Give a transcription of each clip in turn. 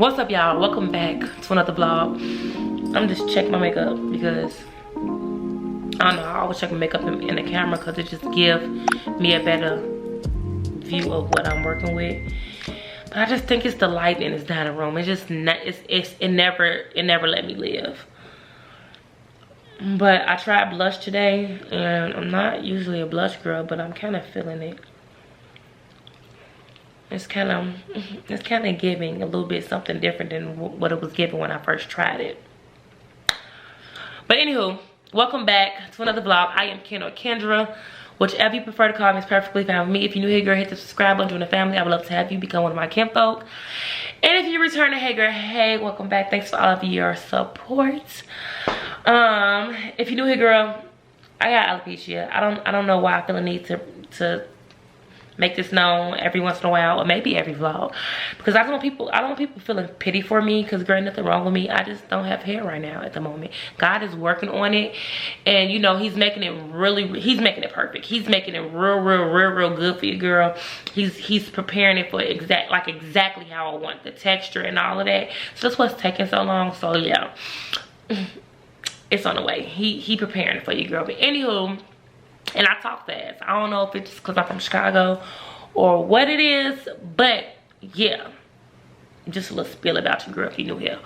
What's up, y'all? Welcome back to another vlog. I'm just checking my makeup because I don't know, I always check my makeup in the camera because it just gives me a better view of what I'm working with. But I just think it's the lighting in this dining room. It's just not, it never let me live. But I tried blush today, and I'm not usually a blush girl, but I'm kind of feeling it. It's kind of giving a little bit something different than what it was giving when I first tried it. But anywho, welcome back to another vlog. I am Ken or Kendra. Whichever you prefer to call me is perfectly fine with me. If you're new here, girl, hit the subscribe button, join the family. I would love to have you become one of my KenFolk. And if you return to hey girl, hey, welcome back. Thanks for all of your support. If you're new here, girl, I got alopecia. I don't know why I feel a need to make this known every once in a while, or maybe every vlog, because I don't want people feeling pity for me, because girl, nothing wrong with me. I just don't have hair right now at the moment. God is working on it, and you know, he's making it perfect. He's making it real good for you, girl. He's preparing it for exactly how I want, the texture and all of that. So that's what's taking so long. So yeah, it's on the way. He preparing it for you, girl. But anywho, and I talk fast. I don't know if it's just because I'm from Chicago or what it is, but yeah, just a little spiel about you, girl, if you're new here.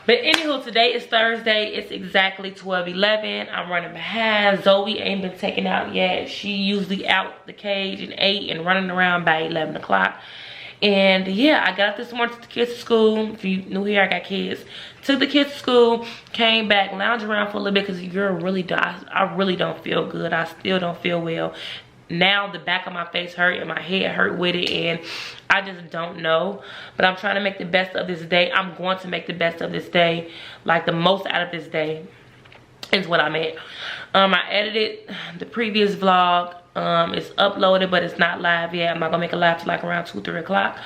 But anywho, today is Thursday. It's exactly 12:11. I'm running behind. Zoe ain't been taken out yet. She usually out the cage at 8 and running around by 11 o'clock. And yeah, I got up this morning, took the kids to school. If you new here, I got kids. Took the kids to school, came back, lounged around for a little bit because girl, I really don't feel good. I still don't feel well. Now the back of my face hurt and my head hurt with it, and I just don't know. But I'm trying to make the best of this day. I'm going to make the best of this day, like the most out of this day is what I meant. I edited the previous vlog. It's uploaded, but it's not live yet. I'm not gonna make a live till like around 2-3 o'clock.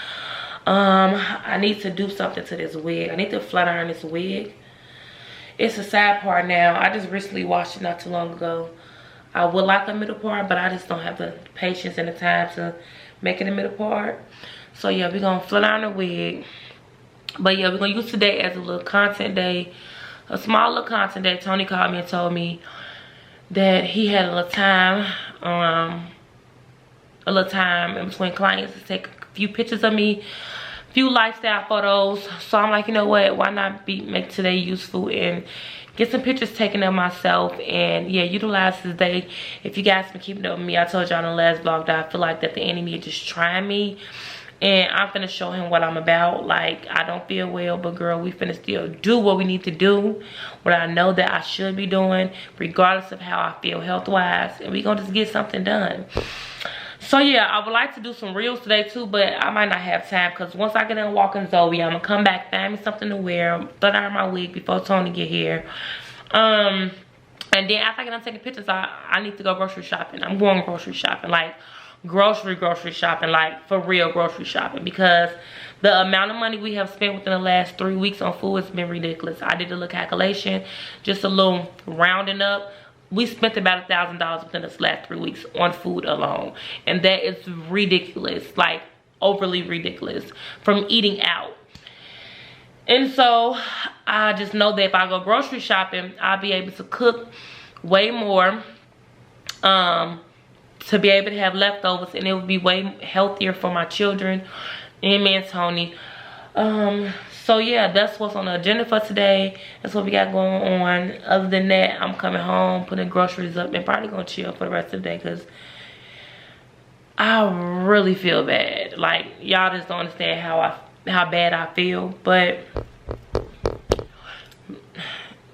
I need to do something to this wig. I need to flat iron this wig. It's a side part now. I just recently washed it not too long ago. I would like a middle part, but I just don't have the patience and the time to make it a middle part. So yeah, we're gonna flat iron the wig. But yeah, we're gonna use today as a little content day, a small little content day. Tony called me and told me that he had a little time in between clients to take a few pictures of me, a few lifestyle photos. So I'm like, you know what, why not make today useful and get some pictures taken of myself, and yeah, utilize this day. If you guys been keeping up with me, I told y'all in the last vlog that I feel like that the enemy is just trying me, and I'm finna show him what I'm about. Like, I don't feel well, but girl, we finna still do what we need to do, what I know that I should be doing, regardless of how I feel health-wise, and we gonna just get something done. So yeah, I would like to do some reels today too, but I might not have time, because once I get done walking Zoe, I'm gonna come back, find me something to wear, flat iron my wig before Tony get here. And then after I get done taking pictures, I need to go grocery shopping. I'm going grocery shopping, like grocery shopping, like for real grocery shopping, because the amount of money we have spent within the last 3 weeks on food has been ridiculous. I did a little calculation, just a little rounding up. We spent about $1,000 within this last 3 weeks on food alone, and that is ridiculous, like overly ridiculous, from eating out. And so I just know that if I go grocery shopping, I'll be able to cook way more, to be able to have leftovers, and it would be way healthier for my children and me and Tony. So yeah, that's what's on the agenda for today. That's what we got going on. Other than that, I'm coming home, putting groceries up, and probably gonna chill for the rest of the day, because I really feel bad. Like, y'all just don't understand how bad I feel, but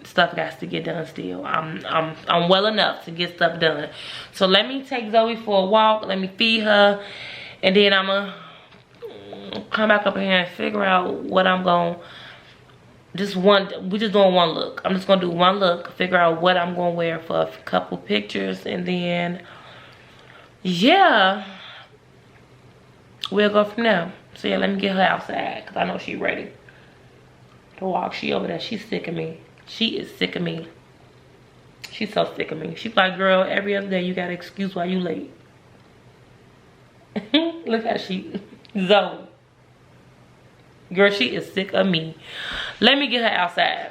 stuff got to get done still. I'm well enough to get stuff done. So let me take Zoe for a walk, let me feed her, and then I'm gonna come back up here and figure out what I'm gonna we're just doing one look. I'm just gonna do one look, figure out what I'm gonna wear for a couple pictures, and then yeah, we'll go from there. So yeah, let me get her outside, because I know she's ready to walk. She over there, she's sick of me. She is sick of me. She's so sick of me. She's like, girl, every other day you got an excuse why you late. Look how she, Zoe. Girl, she is sick of me. Let me get her outside.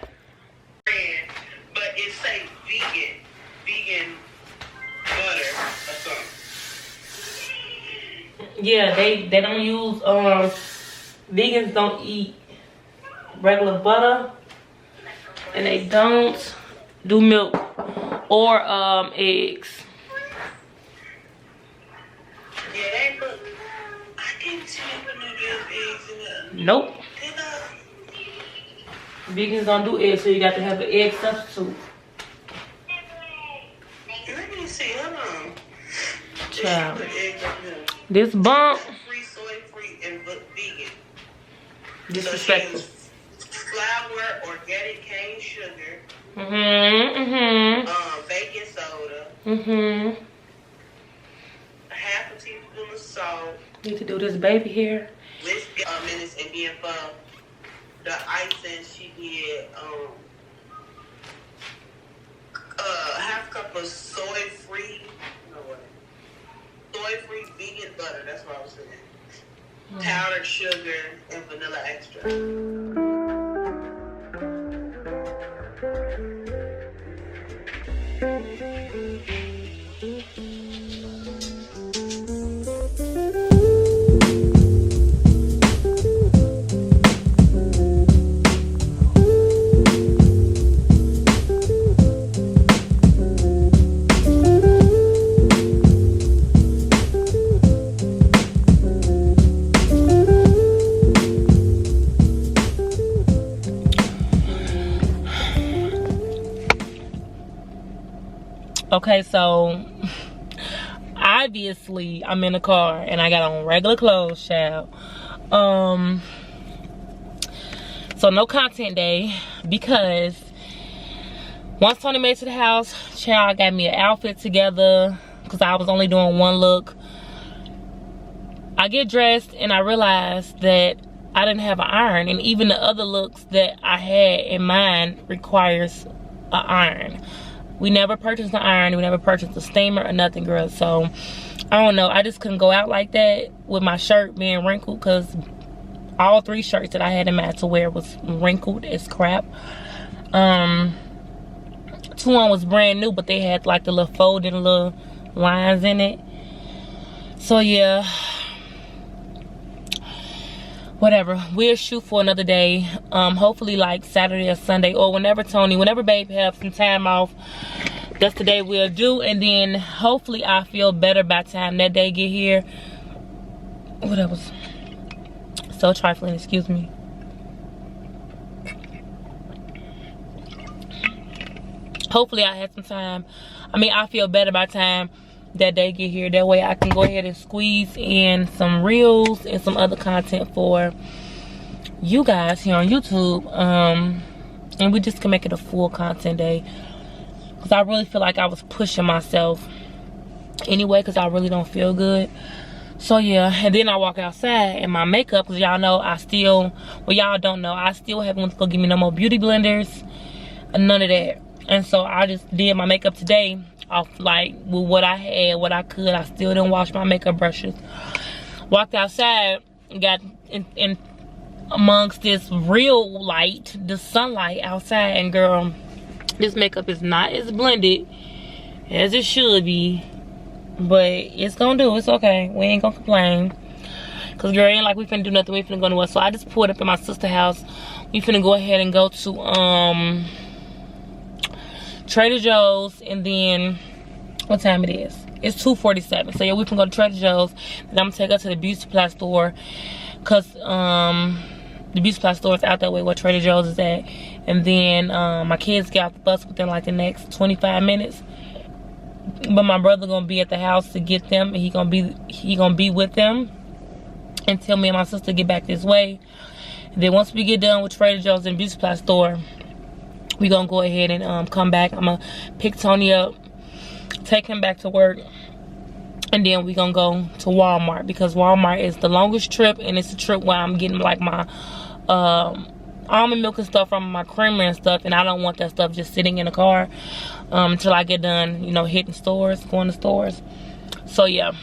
But it say vegan butter or something. Yeah, they don't use vegans don't eat regular butter, and they don't do milk or eggs. Yeah, they put. I didn't see them put no damn eggs in there. Nope. Did I? Vegans don't do eggs, so you got to have an egg substitute. Let me see. Hold on. Child. Put eggs up here. This bump. Free, soy free, and vegan. Disrespectful. So flour, organic cane sugar, baking soda, half a teaspoon of salt. Need to do this baby hair. Whisk minutes, and then for the icing, she did half cup of soy free vegan butter. That's what I was saying. Powdered sugar and vanilla extract. Okay, so obviously I'm in the car and I got on regular clothes, child. So no content day because once Tony made it to the house, child got me an outfit together because I was only doing one look. I get dressed and I realized that I didn't have an iron, and even the other looks that I had in mind requires an iron. We never purchased an iron. We never purchased a steamer or nothing, girl. So, I don't know. I just couldn't go out like that with my shirt being wrinkled because all 3 shirts that I had in mind to wear was wrinkled as crap. 2 of them was brand new, but they had like the little folding little lines in it. So, yeah. Whatever. We'll shoot for another day. Hopefully like Saturday or Sunday, or whenever babe have some time off, that's the day we'll do. And then hopefully I feel better by the time that day get here. Oh, that was so trifling, excuse me. Hopefully I have some time. I feel better by the time that day get here. That way I can go ahead and squeeze in some reels and some other content for you guys here on YouTube, and we just can make it a full content day because I really feel like I was pushing myself anyway because I really don't feel good. So yeah, and then I walk outside and my makeup, because y'all know y'all don't know, I still haven't to go get me no more beauty blenders, none of that. And so I just did my makeup today off like with what I had, what I could. I still didn't wash my makeup brushes. Walked outside, got in amongst this real light, the sunlight outside, and girl, this makeup is not as blended as it should be, but it's gonna do. It's okay. We ain't gonna complain. Cause girl, ain't like we finna do nothing. We finna go nowhere. So I just pulled up in my sister's house. We finna go ahead and go to Trader Joe's, and then what time it is? It's 2:47. So yeah, we can go to Trader Joe's, and I'm gonna take her to the beauty supply store, cause the beauty supply store is out that way where Trader Joe's is at. And then my kids get off the bus within like the next 25 minutes. But my brother gonna be at the house to get them, and he gonna be with them until me and my sister get back this way. And then once we get done with Trader Joe's and beauty supply store, we gonna go ahead and come back. I'm gonna pick Tony up, take him back to work, and then we gonna go to Walmart because Walmart is the longest trip, and it's a trip where I'm getting like my almond milk and stuff from my creamer and stuff, and I don't want that stuff just sitting in the car until I get done, you know, hitting stores, going to stores. So yeah,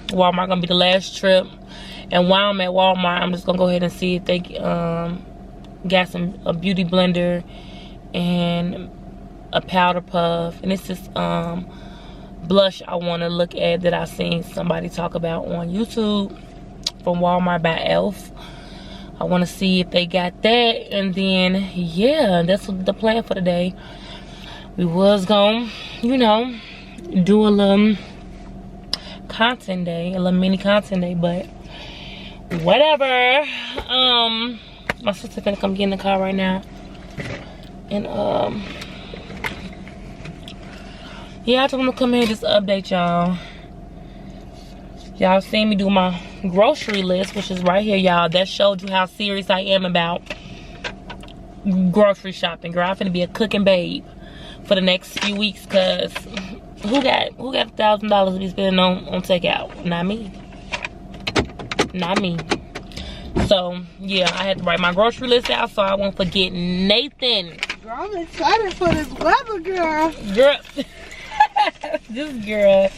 Walmart gonna be the last trip, And while I'm at Walmart, I'm just gonna go ahead and see if they got a beauty blender and a powder puff. And it's just blush I want to look at that I've seen somebody talk about on YouTube from Walmart by Elf. I want to see if they got that, and then yeah, that's the plan for today. We was gonna, you know, do a little content day, a little mini content day, but whatever. My sister finna come get in the car right now, and yeah, I just want to come here and just update y'all. Y'all seen me do my grocery list, which is right here, y'all. That showed you how serious I am about grocery shopping. Girl, I'm finna be a cooking babe for the next few weeks, cause who got $1,000 to be spending on takeout? Not me. Not me. So yeah, I had to write my grocery list out so I won't forget Nathan. Girl, I'm excited for this weather, girl. Girl, this girl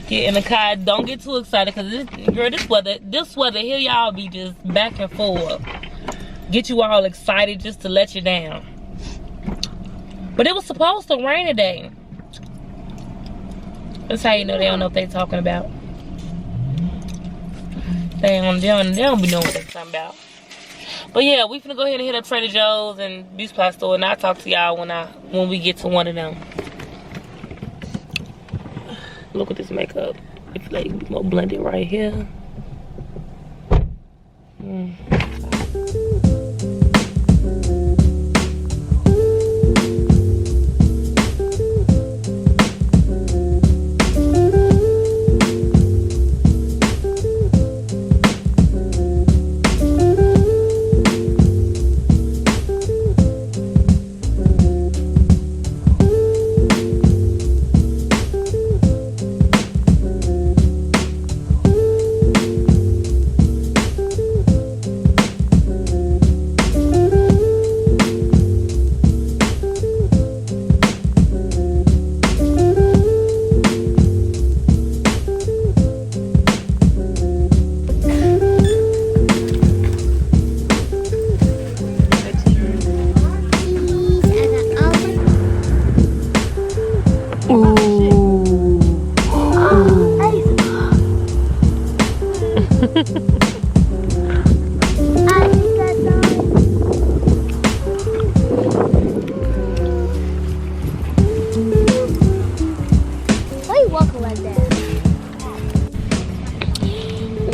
get in the car. Don't get too excited, cause this weather here, y'all be just back and forth. Get you all excited just to let you down. But it was supposed to rain today. That's how you know they don't know what they talking about. They don't be knowing what they're talking about. But yeah, we finna go ahead and hit up Trader Joe's and beauty supply store, and I'll talk to y'all when we get to one of them. Look at this makeup. It's like more blended right here.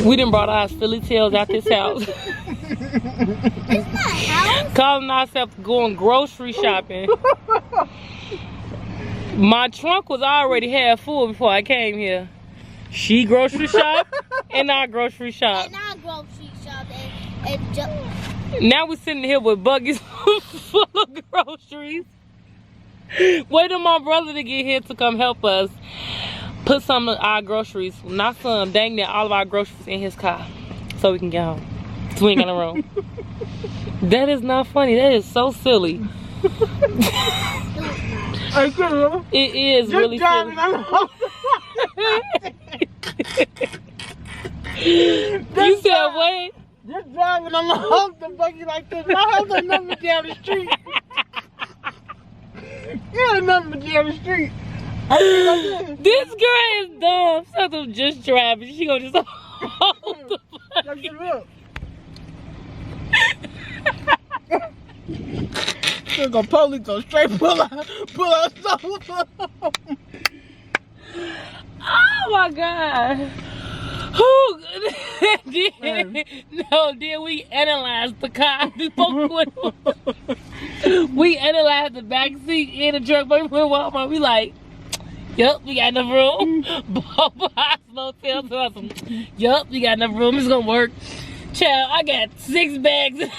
We done brought our silly tails out this house. It's not a house. Calling ourselves going grocery shopping. My trunk was already half full before I came here. She grocery shop and I grocery shop. And I grocery shop and now we're sitting here with buckets full of groceries. Wait till my brother to get here to come help us put some of our groceries, not some, dang near all of our groceries in his car so we can get home. So we ain't got no room. That is not funny. That is so silly. It is just really silly. You said what? Just driving on the house and buggy like this. My house ain't nothing but down the street. It ain't nothing but down the street. This girl is dumb. Instead of just driving, she gonna just hold the She's gonna police go straight pull out sofa. Oh my God. Then we analyzed the car before we we analyzed the back seat in the truck before we went Walmart. We like, yup, we got enough room. Both slow tails to us. Yup, we got enough room. It's gonna work. Child, I got 6 bags in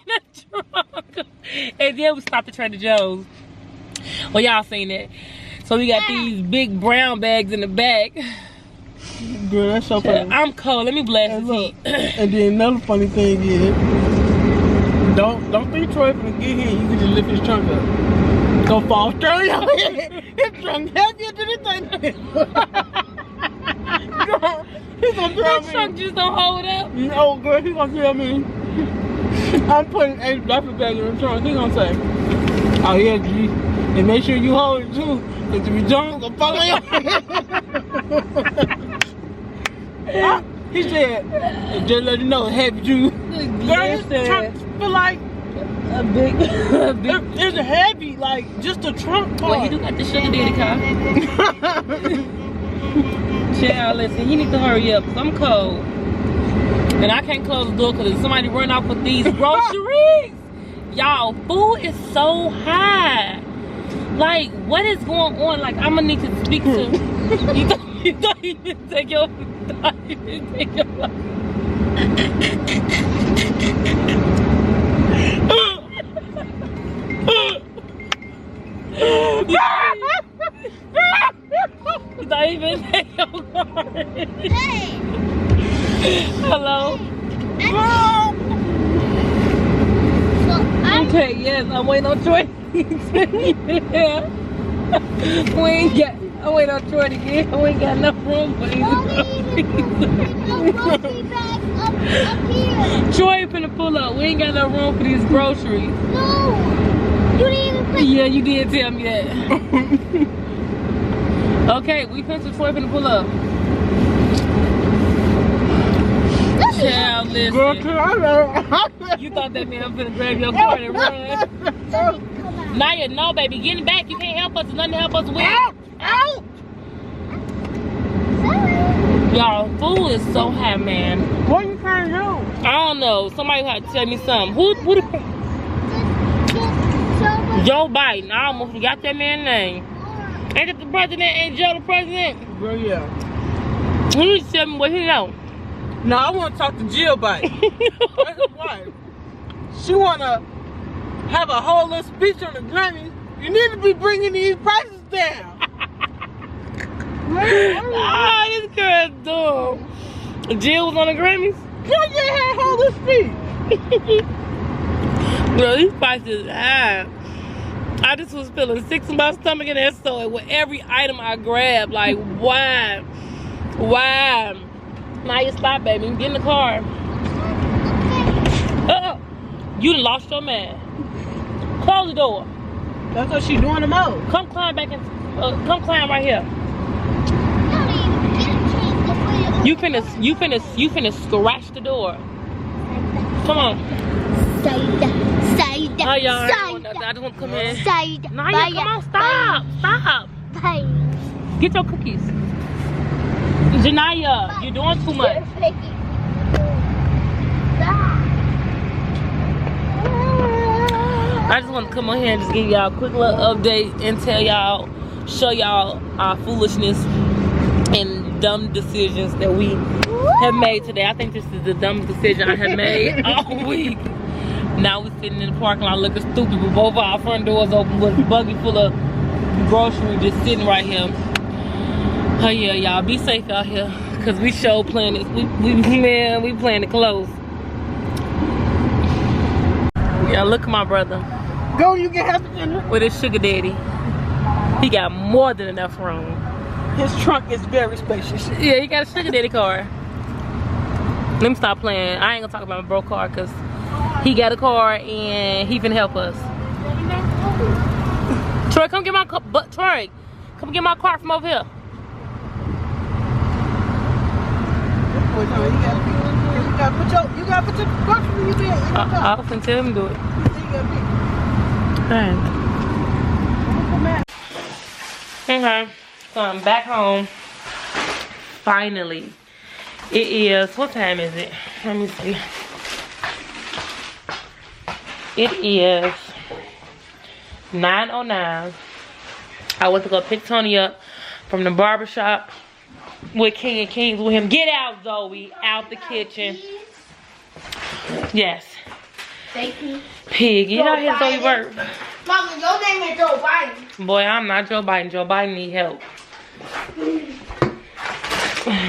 the trunk. And then we stopped at Trader Joe's. Well, y'all seen it. So we got these big brown bags in the back. Girl, that's so funny. I'm cold. Let me blast this heat. And then another funny thing is, don't think Troy finna get here. You can just lift his trunk up. Go fall straight on your head. His trunk heavier than this thing. He's gonna tell me. Truck just don't hold up. No, girl, he gonna tell me. I'm putting a diaper bag in the trunk. He gonna say, "Oh yeah, G, and make sure you hold it too, cause if you don't, I'm gonna fall on your." He said, "Just let you know, heavy Jew." Girl, his trunk feel like a big. it's heavy, like just the trunk part. Well, he do got the sugar daddy car. Child, listen, he need to hurry up, cause I'm cold. And I can't close the door because if somebody run off with these groceries, y'all, food is so high. Like, what is going on? Like, I'm gonna need to speak to. You thought you didn't take your. You thought you didn't take your card. Hey. Hello? Okay, yes, I'm waiting on Troy. Yeah. I'm waiting on Troy to get. We ain't got enough room for these grocery bags up here. Troy finna pull up. We ain't got enough room for these groceries. No. You didn't even put. Yeah, you did tell me that. Okay, we finna Troy finna pull up. Child, listen. Girl, You thought that man was finna grab your car and run. Naya, no, baby. Get it back. You can't help us. There's nothing to help us with. Out! Y'all, food is so high, man. What are you trying to do? I don't know. Somebody had to tell me something. Who the... Joe Biden. I almost forgot that man's name. Ain't that the president? Ain't Joe the president? Girl, yeah. Who need to tell me what he know? No, I want to talk to Jill Biden. That's his wife. She want to have a whole little speech on the Grammys. You need to be bringing these prices down. Ah, this girl's dumb. Jill was on the Grammys? Girl, you had a whole little speech. Bro, these prices high. I just was feeling sick in my stomach in that store with every item I grabbed. Like, why? Why? Now you stop, baby. Get in the car. You done lost your man. Close the door. That's what she doing the most. Come climb back in. Come climb right here. You finna scratch the door. Come on. Side. Oh, y'all. I just want to come in. Side. Naya, come on, stop. Get your cookies. Janaya, you're doing too much. I just want to come on here and just give y'all a quick little update and tell y'all, show y'all our foolishness and dumb decisions that we have made today. I think this is the dumbest decision I have made all week. Now we're sitting in the parking lot looking stupid with both our front doors open with a buggy full of groceries just sitting right here. Oh yeah, y'all be safe out here, cause we show playing this. We playing it close. Yeah, look at my brother. Go, you can have it. With his sugar daddy. He got more than enough room. His trunk is very spacious. Yeah, he got a sugar daddy car. Let me stop playing. I ain't gonna talk about my broke car, cause he got a car and he finna help us. Troy, come get my car. Troy, come get my car from over here. You gotta put your groceries in your car. I often tell him to do it. Okay, so I'm back home. Finally. It is, what time is it? Let me see. It is 9:09. I went to go pick Tony up from the barbershop with King and Kings with him. Get out, Zoe, out the kitchen. Yes. Thank you. Pig, you know how Zoe work. Mama, your name is Joe Biden. Boy, I'm not Joe Biden. Joe Biden need help.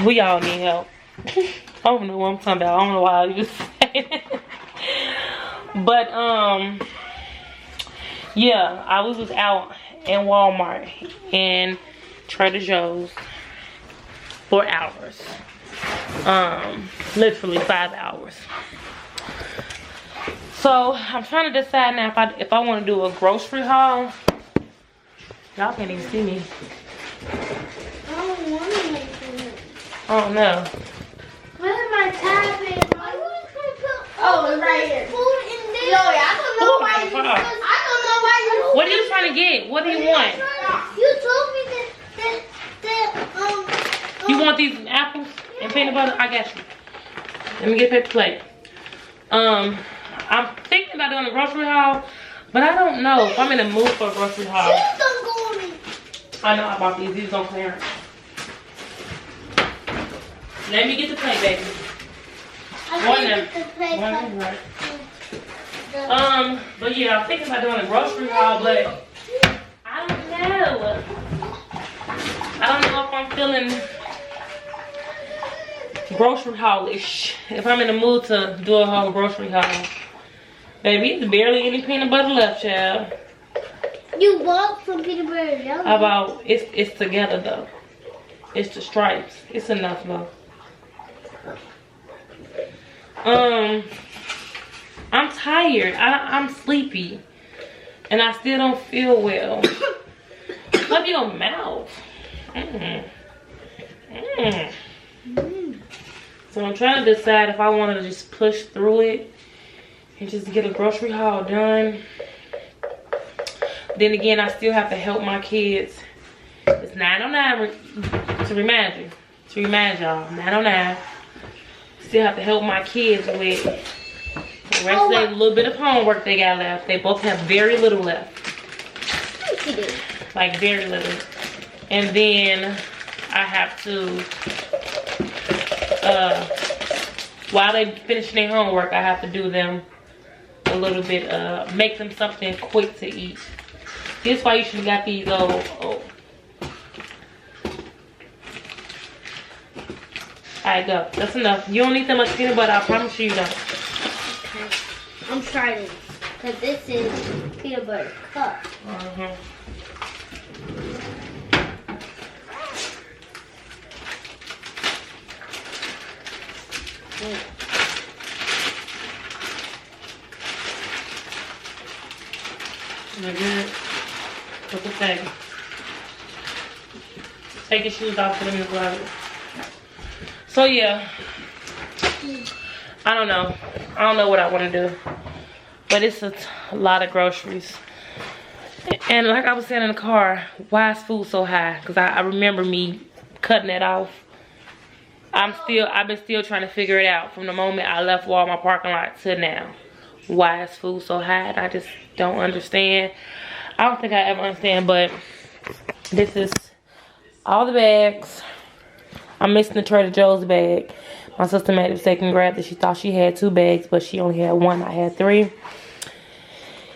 We all need help. I don't know what I'm talking about. I don't know why I just saying it. But yeah, I was out in Walmart and Trader Joe's. 4 hours. Literally 5 hours. So I'm trying to decide now if I want to do a grocery haul. Y'all can't even see me. I don't want to make it. Oh no. Where's my tablet? Oh, it's right here. Food in there. No, I don't know why you. I don't know why you. What are you trying to get? What do you want? You told me that You want these apples and peanut butter? I got you. Let me get a paper plate. I'm thinking about doing a grocery haul, but I don't know if I'm in the mood for a grocery haul. Please don't go on me. I know I bought these. These on clearance. Let me get the plate, baby. One of them. Right. But yeah, I'm thinking about doing a grocery haul, but I don't know. I don't know if I'm feeling grocery haul-ish. If I'm in the mood to do a whole grocery haul. Baby, there's barely any peanut butter left, child. You bought some peanut butter and jelly. It's together though. It's the stripes. It's enough though. I'm tired. I'm sleepy. And I still don't feel well. Cover your mouth. So I'm trying to decide if I want to just push through it and just get a grocery haul done. Then again, I still have to help my kids. It's 9:09 to remind y'all, 9:09. Still have to help my kids with the rest of their little bit of homework they got left. They both have very little left. Like very little. And then I have to, while they finishing their homework, I have to do them a little bit, make them something quick to eat. This is why you should have got these old. Alright, go. That's enough. You don't need that much peanut butter. I promise you don't. Okay. I'm trying because this is peanut butter cup. Good. Put the tag. Take your shoes off for them to grab it. So yeah, I don't know what I want to do, but it's a lot of groceries. And like I was saying in the car, why is food so high? Because I remember me cutting it off. I've been still trying to figure it out from the moment I left Walmart parking lot to now. Why is food so high? And I just don't understand. I don't think I ever understand, but this is all the bags. I'm missing the Trader Joe's bag. My sister made a mistake and grabbed it. She thought she had 2 bags, but she only had 1. I had 3.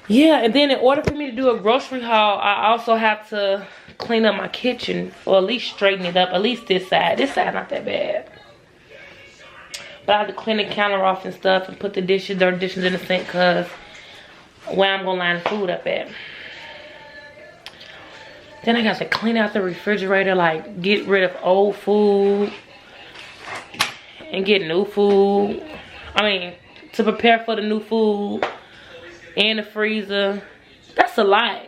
Yeah, and then in order for me to do a grocery haul, I also have to clean up my kitchen, or at least straighten it up. At least this side. This side not that bad. But I have to clean the counter off and stuff and put the dirty dishes in the sink, because where I'm going to line the food up at. Then I got to clean out the refrigerator, like get rid of old food and get new food. I mean, to prepare for the new food in the freezer. That's a lot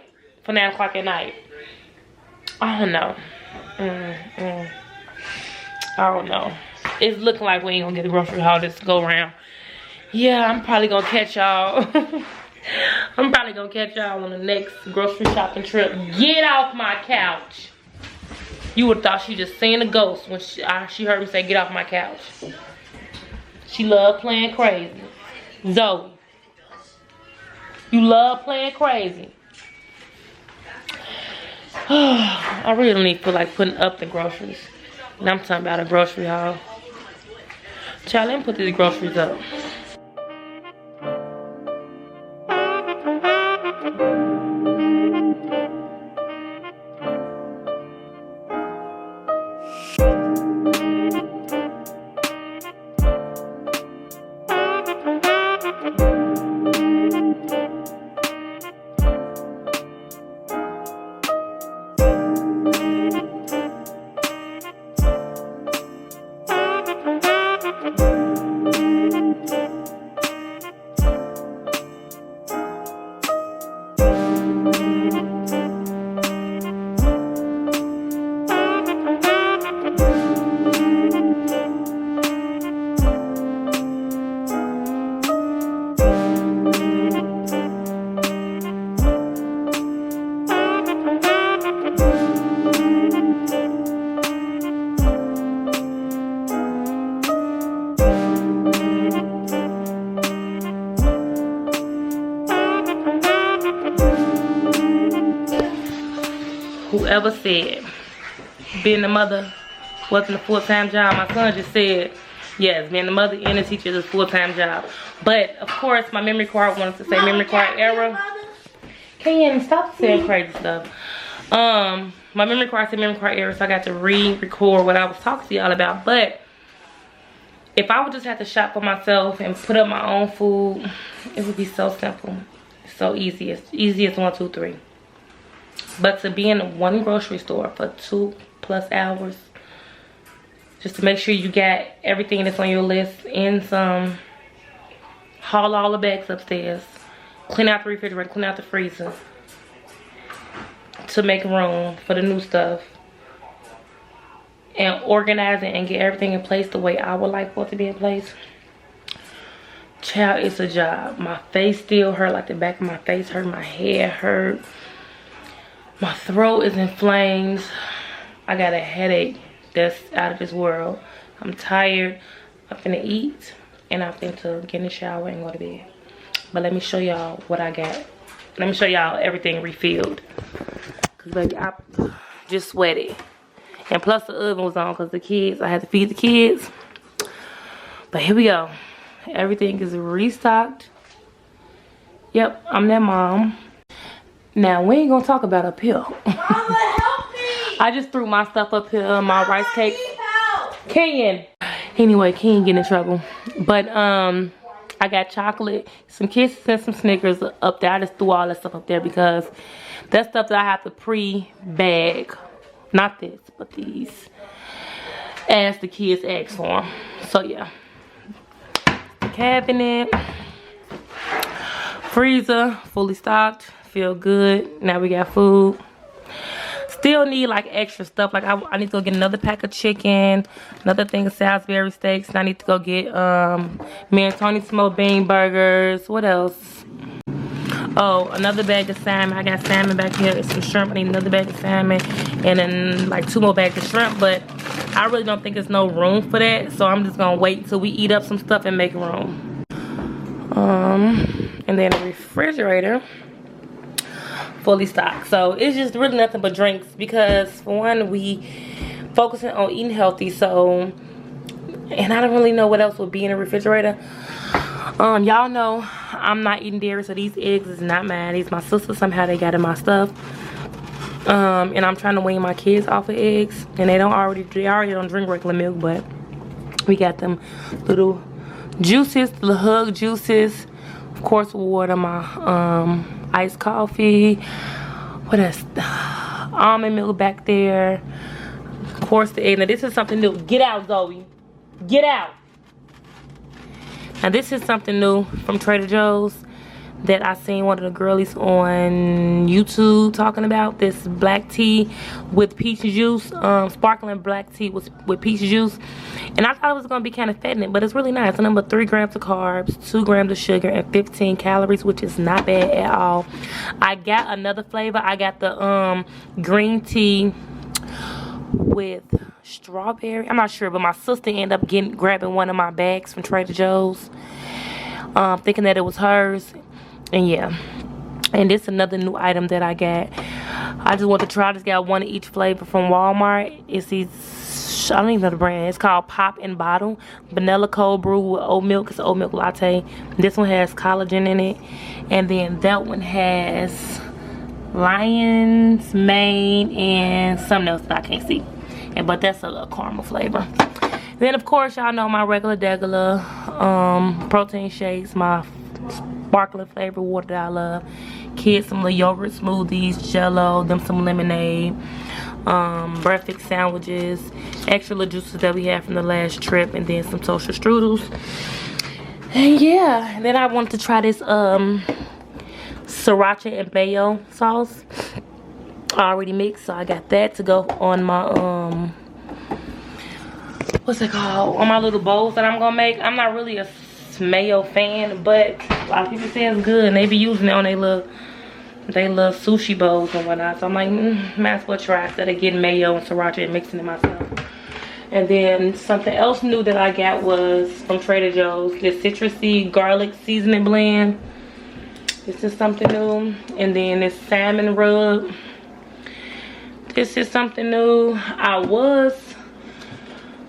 for 9 o'clock at night. I don't know. I don't know. It's looking like we ain't gonna get a grocery haul this go around. Yeah, I'm probably gonna catch y'all. I'm probably gonna catch y'all on the next grocery shopping trip. Get off my couch. You would have thought she just seen a ghost when she heard me say get off my couch. She loved playing crazy. Zoe, you love playing crazy. I really don't feel like putting up the groceries. And I'm talking about a grocery haul. Child, let me put these groceries up. whoever said being a mother wasn't a full-time job, my son just said, yes, being a mother and a teacher is a full-time job. But, of course, my memory card wanted to say memory card error. Can you stop saying crazy stuff? My memory card said memory card error, so I got to re-record what I was talking to y'all about. But if I would just have to shop for myself and put up my own food, it would be so simple. So easy. It's easy as 1, 2, 3. But to be in one grocery store for 2+ hours, just to make sure you got everything that's on your list and some, haul all the bags upstairs, clean out the refrigerator, clean out the freezer to make room for the new stuff, and organize it and get everything in place the way I would like for it to be in place. Child, it's a job. My face still hurt, like the back of my face hurt, my head hurt, my throat is inflamed, I got a headache that's out of this world. I'm tired. I'm finna eat and I'm finna get in the shower and go to bed. But let me show y'all what I got. Let me show y'all everything refilled. Cause baby, I just sweated. And plus the oven was on cause the kids, I had to feed the kids. But here we go. Everything is restocked. Yep, I'm that mom. Now we ain't gonna talk about up here. Mama, help me! I just threw my stuff up here, my rice cake. Kenyon. Anyway, Kenyon getting in trouble. But I got chocolate, some Kisses and some Snickers up there. I just threw all that stuff up there because that's stuff that I have to pre-bag. Not this, but these. As the kids ask for them. So yeah. Cabinet. Freezer, fully stocked. Feel good. Now we got food. Still need like extra stuff. Like I need to go get another pack of chicken, another thing of Salisbury steaks, and I need to go get me and Tony smoked bean burgers. What else? Oh, another bag of salmon. I got salmon back here and some shrimp. I need another bag of salmon and then like 2 more bags of shrimp, but I really don't think there's no room for that, so I'm just gonna wait till we eat up some stuff and make room. And then the refrigerator fully stocked. So it's just really nothing but drinks because for one, we focusing on eating healthy. So, and I don't really know what else would be in the refrigerator. Y'all know I'm not eating dairy, so these eggs is not mine. These my sister, somehow they got in my stuff. And I'm trying to wean my kids off of eggs, and they already don't drink regular milk, but we got them little juices, the Hug juices, of course water, my iced coffee, what else, almond milk back there, of course the egg. Now this is something new. Get out, Zoe, get out. Now this is something new from Trader Joe's that I seen one of the girlies on YouTube talking about. This black tea with peach juice, sparkling black tea with peach juice. And I thought it was gonna be kind of fattening, but it's really nice. It's a number 3 grams of carbs, 2 grams of sugar, and 15 calories, which is not bad at all. I got another flavor. I got the green tea with strawberry. I'm not sure, but my sister ended up grabbing one of my bags from Trader Joe's, thinking that it was hers. And yeah, and this is another new item that I got. I just want to try. I just got one of each flavor from Walmart. It's these, I don't even know the brand. It's called Pop and Bottle. Vanilla cold brew with oat milk. It's an oat milk latte. This one has collagen in it. And then that one has lion's mane and something else that I can't see. But that's a caramel flavor. Then of course y'all know my regular protein shakes, my sparkling flavor water that I love. Kids some little yogurt smoothies, jello, them some lemonade, breakfast sandwiches, extra little juices that we had from the last trip, and then some toaster strudels. And yeah, and then I wanted to try this sriracha and mayo sauce already mixed, so I got that to go on my what's it called, on my little bowls that I'm gonna make. I'm not really a mayo fan, but a lot of people say it's good and they be using it on their little sushi bowls and whatnot, so I'm like, might as well try instead of getting mayo and sriracha and mixing it myself. And then something else new that I got was from Trader Joe's, this citrusy garlic seasoning blend. This is something new. And then this salmon rub. This is something new. I was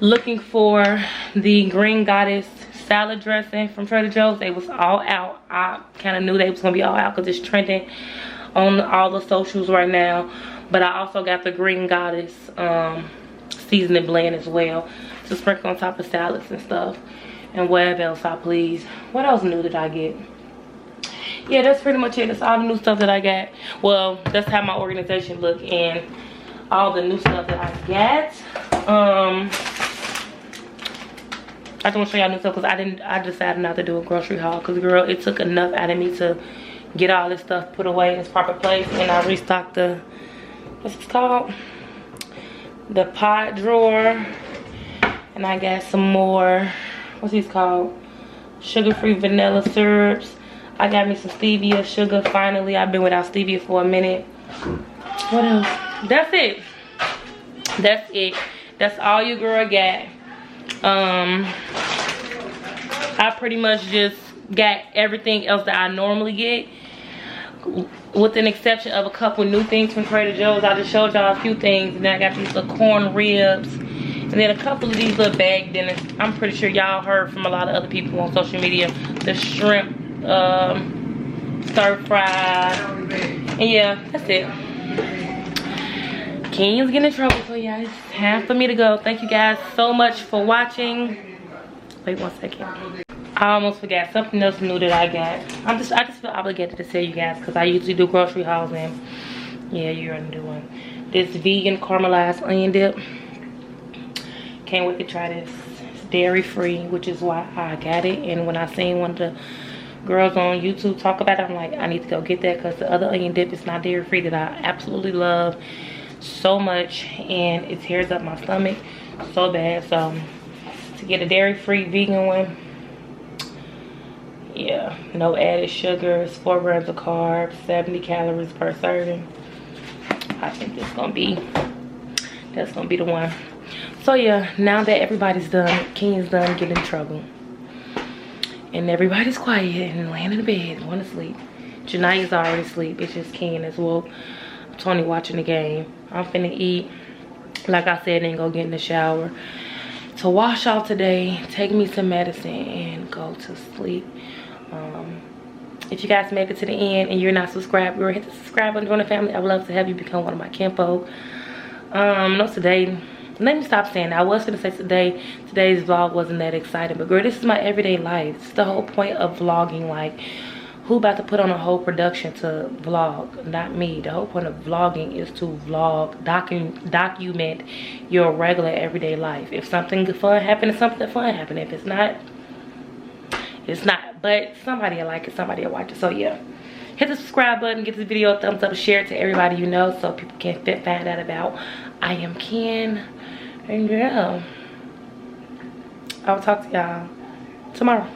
looking for the Green Goddess salad dressing from Trader Joe's. They was all out. I kind of knew they was gonna be all out because it's trending on all the socials right now. But I also got the Green Goddess seasoning blend as well to sprinkle on top of salads and stuff and whatever else I please. What else new did I get? Yeah, that's pretty much it. That's all the new stuff that I got. Well, that's how my organization look and all the new stuff that I got. I just want to show y'all new stuff because I decided not to do a grocery haul because, girl, it took enough out of me to get all this stuff put away in its proper place. And I restocked the, what's this called? The pot drawer. And I got some more, what's these called? Sugar-free vanilla syrups. I got me some stevia sugar finally. I've been without stevia for a minute. What else? That's it. That's it. That's all your girl got. I pretty much just got everything else that I normally get, with an exception of a couple new things from Trader Joe's. I just showed y'all a few things, and then I got these little corn ribs, and then a couple of these little bag dinners. I'm pretty sure y'all heard from a lot of other people on social media, the shrimp stir fry, and yeah, that's it. Ken's getting in trouble, so yeah, it's time for me to go. Thank you guys so much for watching. Wait 1 second. I almost forgot something else new that I got. I just feel obligated to tell you guys because I usually do grocery hauls, and yeah, you're gonna do one. This vegan caramelized onion dip. Can't wait to try this. It's dairy free, which is why I got it. And when I seen one of the girls on YouTube talk about it, I'm like, I need to go get that because the other onion dip is not dairy free that I absolutely love so much, and it tears up my stomach so bad. So to get a dairy free vegan one, yeah, no added sugars, 4 grams of carbs, 70 calories per serving. I think that's gonna be the one. So yeah, now that everybody's done, Ken's done getting in trouble, and everybody's quiet and laying in the bed going to sleep. Janae's already asleep. It's just Ken that's woke. Tony watching the game. I'm finna eat, like I said, and go get in the shower to wash off today, take me some medicine, and go to sleep. If you guys made it to the end and you're not subscribed, go hit the subscribe button, join the family. I would love to have you become one of my KenFolk. No, today, let me stop saying that. I was gonna say today's vlog wasn't that exciting, but girl, this is my everyday life. It's the whole point of vlogging. Like, who about to put on a whole production to vlog? Not me. The whole point of vlogging is to vlog, document your regular everyday life. If something fun happened, something fun happened. If it's not, it's not. But somebody will like it, somebody will watch it. So yeah, hit the subscribe button, give this video a thumbs up, share it to everybody you know so people can find out about I Am Ken. And yeah, I'll talk to y'all tomorrow.